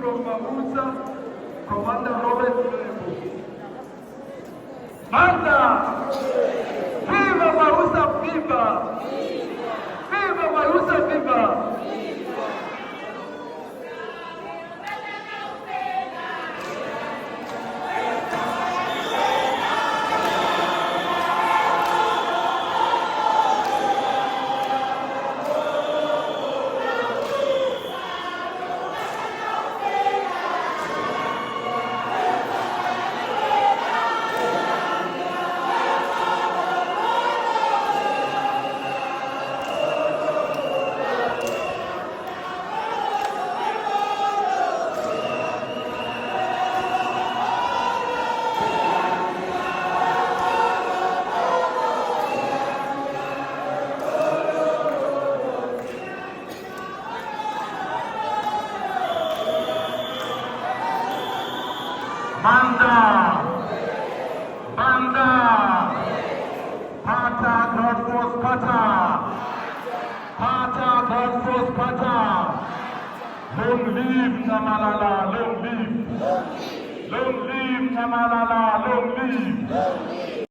From Mamusa, Commander Robert Manda! Viva Marusa, viva! Viva Marusa, viva! Manda! Manda! Pata Godfos Pata! Pata Godfos Pata! Long live Namalala, long live! Long live Namalala, long live!